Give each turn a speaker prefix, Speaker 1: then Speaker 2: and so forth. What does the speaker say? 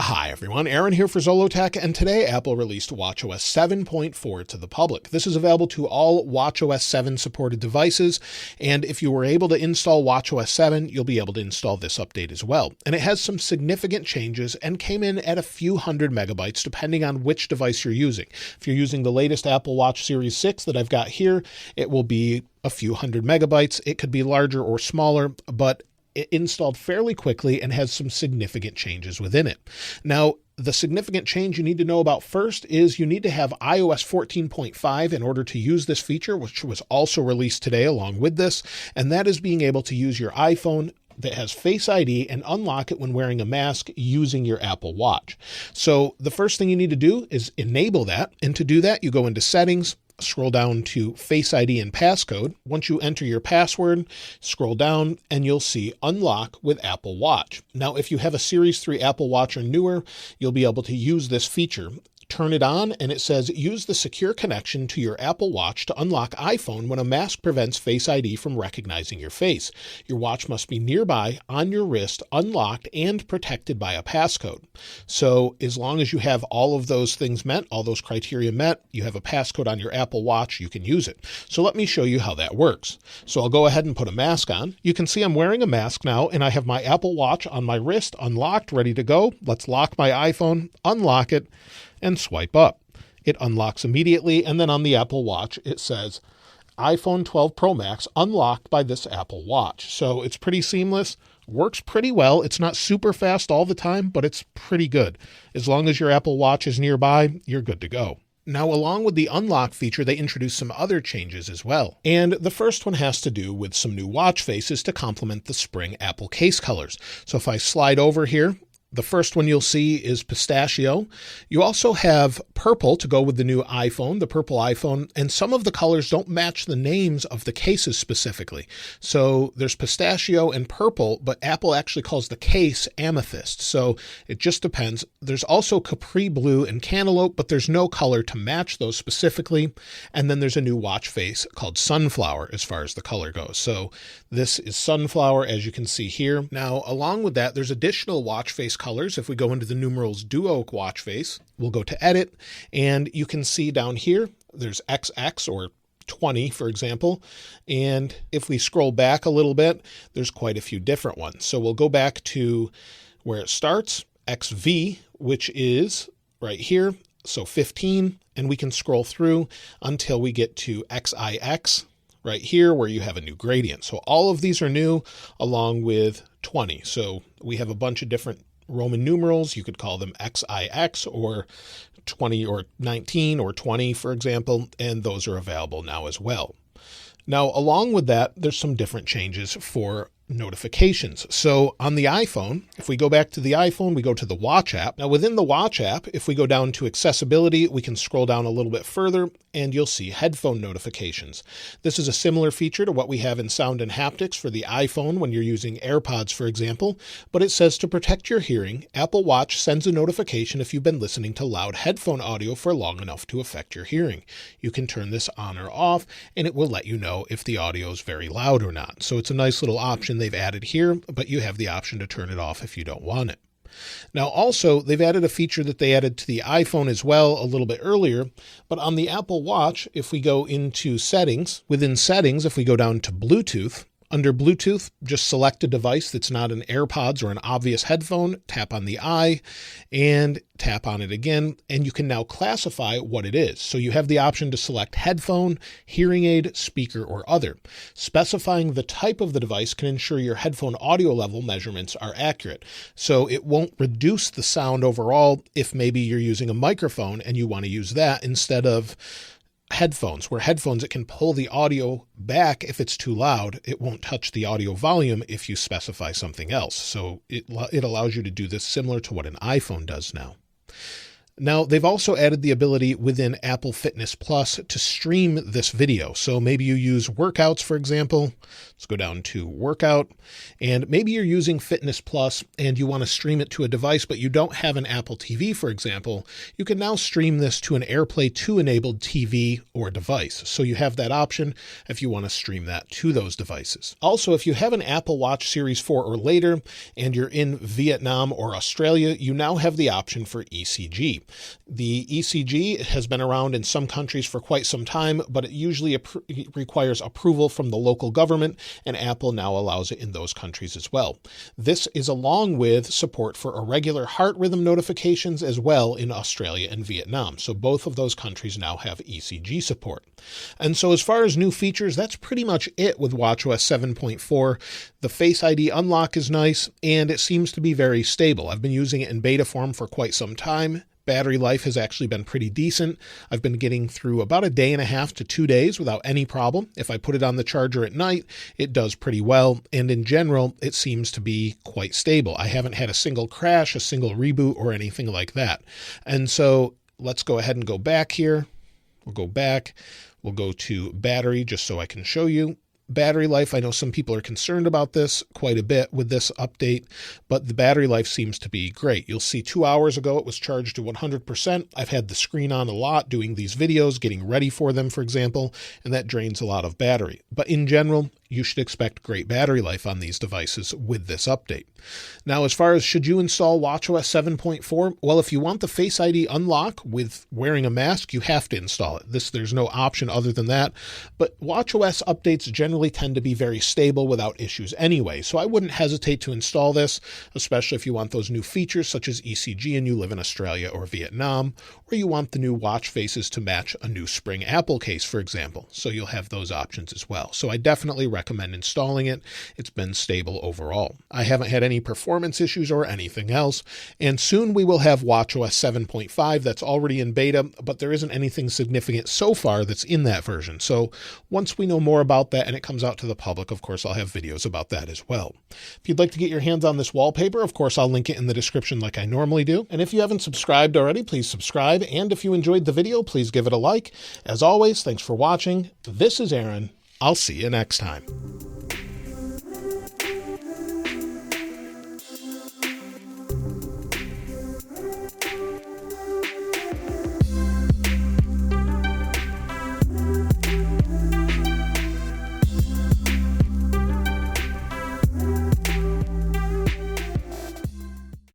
Speaker 1: Hi everyone, Aaron here for Zollotech, and today Apple released watchOS 7.4 to the public. This is available to all watchOS 7 supported devices, and if you were able to install watchOS 7, you'll be able to install this update as well. And it has some significant changes and came in at a few hundred megabytes depending on which device you're using. If you're using the latest Apple Watch Series 6 that I've got here, it will be a few hundred megabytes. It could be larger or smaller, but it installed fairly quickly and has some significant changes within it. Now, the significant change you need to know about first is you need to have iOS 14.5 in order to use this feature, which was also released today along with this, and that is being able to use your iPhone that has Face ID and unlock it when wearing a mask using your Apple Watch. So the first thing you need to do is enable that, and to do that, you go into Settings, scroll down to Face ID and passcode. Once you enter your password, scroll down and you'll see Unlock with Apple Watch. Now, if you have a Series 3 Apple Watch or newer, you'll be able to use this feature. Turn it on and it says use the secure connection to your Apple Watch to unlock iPhone when a mask prevents Face ID from recognizing your face. Your watch must be nearby, on your wrist, unlocked, and protected by a passcode. So as long as you have all of those things met, all those criteria met, you have a passcode on your Apple Watch, you can use it. So let me show you how that works. So I'll go ahead and put a mask on. You can see I'm wearing a mask now and I have my Apple Watch on my wrist, unlocked, ready to go. Let's lock my iPhone, unlock it, and swipe up. It unlocks immediately, and then on the Apple Watch it says iPhone 12 Pro Max unlocked by this Apple Watch. So it's pretty seamless, works pretty well. It's not super fast all the time, but it's pretty good. As long as your Apple Watch is nearby, you're good to go. Now, along with the unlock feature, they introduced some other changes as well. And the first one has to do with some new watch faces to complement the spring Apple case colors. So if I slide over here, the first one you'll see is pistachio. You also have purple to go with the new iPhone, the purple iPhone, and some of the colors don't match the names of the cases specifically. So there's pistachio and purple, but Apple actually calls the case amethyst. So it just depends. There's also capri blue and cantaloupe, but there's no color to match those specifically. And then there's a new watch face called sunflower as far as the color goes. So this is sunflower, as you can see here. Now, along with that, there's additional watch face colors. If we go into the numerals duo watch face, we'll go to edit and you can see down here, there's XX or 20, for example. And if we scroll back a little bit, there's quite a few different ones. So we'll go back to where it starts, XV, which is right here. So 15, and we can scroll through until we get to XIX right here where you have a new gradient. So all of these are new along with 20. So we have a bunch of different Roman numerals. You could call them XIX or 20 or 19 or 20, for example, and those are available now as well. Now, along with that, there's some different changes for notifications. So on the iPhone, if we go back to the iPhone, we go to the Watch app. Now within the Watch app, if we go down to accessibility, we can scroll down a little bit further and you'll see headphone notifications. This is a similar feature to what we have in Sound and Haptics for the iPhone when you're using AirPods, for example, but it says to protect your hearing, Apple Watch sends a notification if you've been listening to loud headphone audio for long enough to affect your hearing. You can turn this on or off and it will let you know if the audio is very loud or not. So it's a nice little option they've added here, but you have the option to turn it off if you don't want it. Now also, they've added a feature that they added to the iPhone as well a little bit earlier, but on the Apple Watch, if we go into settings, within settings, if we go down to Bluetooth, under Bluetooth, just select a device that's not an AirPods or an obvious headphone, tap on the eye and tap on it again, and you can now classify what it is. So you have the option to select headphone, hearing aid, speaker, or other. Specifying the type of the device can ensure your headphone audio level measurements are accurate. So it won't reduce the sound overall if maybe you're using a microphone and you want to use that instead of headphones, where headphones, it can pull the audio back if it's too loud. It won't touch the audio volume if you specify something else. So it allows you to do this similar to what an iPhone does now. Now, they've also added the ability within Apple Fitness Plus to stream this video. So maybe you use workouts, for example. Let's go down to workout, and maybe you're using Fitness Plus and you want to stream it to a device, but you don't have an Apple TV, for example. You can now stream this to an AirPlay 2 enabled TV or device. So you have that option if you want to stream that to those devices. Also, if you have an Apple Watch Series 4 or later and you're in Vietnam or Australia, you now have the option for ECG. The ECG has been around in some countries for quite some time, but it usually requires approval from the local government, and Apple now allows it in those countries as well. This is along with support for irregular heart rhythm notifications as well in Australia and Vietnam. So both of those countries now have ECG support. And so as far as new features, that's pretty much it with watchOS 7.4. The Face ID unlock is nice, and it seems to be very stable. I've been using it in beta form for quite some time. Battery life has actually been pretty decent. I've been getting through about a day and a half to 2 days without any problem. If I put it on the charger at night, it does pretty well. And in general, it seems to be quite stable. I haven't had a single crash, a single reboot, or anything like that. And so let's go ahead and go back here. We'll go back. We'll go to battery just so I can show you. Battery life, I know some people are concerned about this quite a bit with this update, but the battery life seems to be great. You'll see 2 hours ago it was charged to 100%. I've had the screen on a lot doing these videos, getting ready for them, for example, and that drains a lot of battery. But in general, you should expect great battery life on these devices with this update. Now, as far as should you install watchOS 7.4, well, if you want the Face ID unlock with wearing a mask, you have to install it. There's no option other than that. But watchOS updates generally tend to be very stable without issues anyway, so I wouldn't hesitate to install this, especially if you want those new features such as ECG and you live in Australia or Vietnam, or you want the new watch faces to match a new spring Apple case, for example. So you'll have those options as well. So I definitely recommend installing it. It's been stable overall. I haven't had any performance issues or anything else, and soon we will have watchOS 7.5 that's already in beta, but there isn't anything significant so far that's in that version. So once we know more about that and it comes out to the public, of course, I'll have videos about that as well. If you'd like to get your hands on this wallpaper, of course, I'll link it in the description like I normally do. And if you haven't subscribed already, please subscribe. And if you enjoyed the video, please give it a like. As always, thanks for watching. This is Aaron. I'll see you next time.